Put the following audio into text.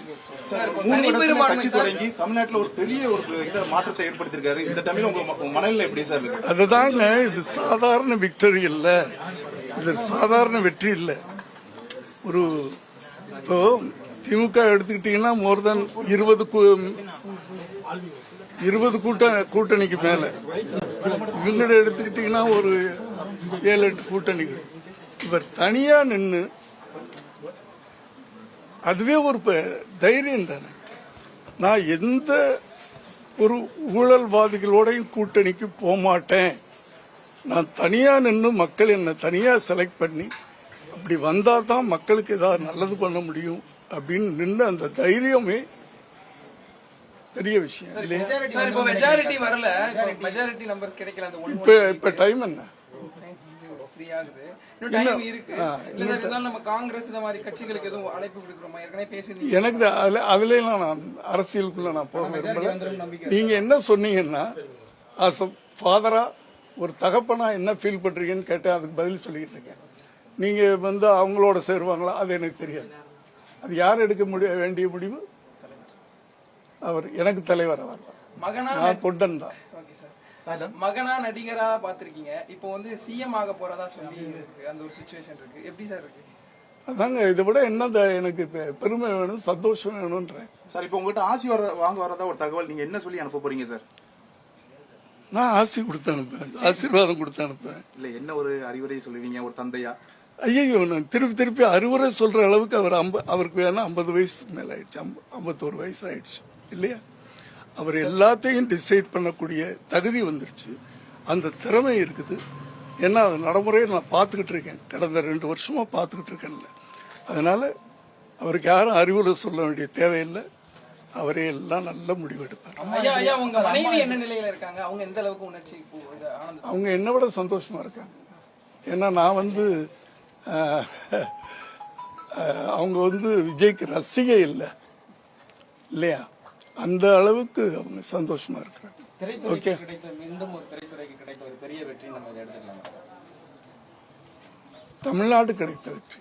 கட்சி தொடங்கி தமிழ்நாட்டில் ஒரு பெரிய ஒரு மாற்றத்தை ஏற்படுத்தியிருக்காரு. இந்த டைம்ல உங்க மனநிலை எப்படி சார் இருக்கு? அதுதாங்க, இது சாதாரண விக்டரி இல்ல, இது சாதாரண வெற்றி இல்ல. ஒரு இப்போ திமுக எடுத்துக்கிட்டீங்கன்னா மோர் தென் 20 கூட்டணிக்கு மேல, இவங்க எடுத்துக்கிட்டீங்கன்னா ஒரு 7-8 கூட்டணிகள். இவர் தனியா நின்று அதுவே ஒரு தைரியம் தானே. நான் எந்த ஒரு ஊழல்வாதிகளோடையும் கூட்டணிக்கு போக மாட்டேன், நான் தனியா நின்று மக்கள் என்னை தனியா செலக்ட் பண்ணி அப்படி வந்தா தான் மக்களுக்கு ஏதாவது நல்லது பண்ண முடியும் அப்படின்னு நின்று அந்த தைரியமே பெரிய விஷயம். இப்ப டைம் என்ன? எனக்கு அதுல நான் அரசியலுக்குள்ள நான் போக விரும்பல. நீங்க என்ன சொன்னீங்கன்னா ஃபாதரா ஒரு தகப்பனா என்ன ஃபீல் பண்றீங்கன்னு கேட்டேன், அதுக்கு பதில் சொல்லிட்டு இருக்கேன். நீங்க அவங்களோட சேருவாங்களா அது எனக்கு தெரியாது. அது யார் எடுக்க வேண்டிய முடிவு? அவர் எனக்கு தலைவர், அவர் நான் தொண்டன் தான். மகனா நடிகரா பாத்திருக்கீங்க, இப்போ சிஎம் ஆக போறதா சொல்லி அந்த ஒரு சிச்சுவேஷன் இருக்கு, எப்படி சார் இருக்கு? அதாங்க, இதை விட என்ன எனக்கு பெருமை வேணும், சந்தோஷம் வேணும்ன்றேன் சார். இப்போ உங்ககிட்ட ஆசி வாங்க வரதா ஒரு தகவல், நீங்க என்ன சொல்லி அனுப்ப போறீங்க சார்? நான் ஆசி கொடுத்து அனுப்பேன், ஆசீர்வாதம் கொடுத்து அனுப்பேன். இல்ல என்ன ஒரு அறிவுரை சொல்லுவீங்க ஒரு தந்தையா? ஐயோ, நான் திருப்பி அறிவுரை சொல்ற அளவுக்கு அவருக்கு வேணா 50 வயசு மேல ஆயிடுச்சு, 51 வயசு ஆயிடுச்சு இல்லையா? அவர் எல்லாத்தையும் டிசைட் பண்ணக்கூடிய தகுதி வந்துருச்சு, அந்த திறமை இருக்குது. ஏன்னா அது நடைமுறையை நான் பார்த்துக்கிட்டு இருக்கேன், கடந்த 2 வருஷமா பார்த்துக்கிட்டு இருக்கேன்ல. அதனால அவருக்கு யாரும் அறிவுரை சொல்ல வேண்டிய தேவையில்லை, அவரே எல்லாம் நல்ல முடிவெடுப்பார். அவங்க என்னை விட சந்தோஷமா இருக்காங்க. ஏன்னா நான் அவங்க விஜய்க்கு ரசிகை இல்லை இல்லையா, அந்த அளவுக்கு அவங்க சந்தோஷமா இருக்கிறாங்க. ஓகே, தமிழ்நாடு கிடைத்த வெற்றி.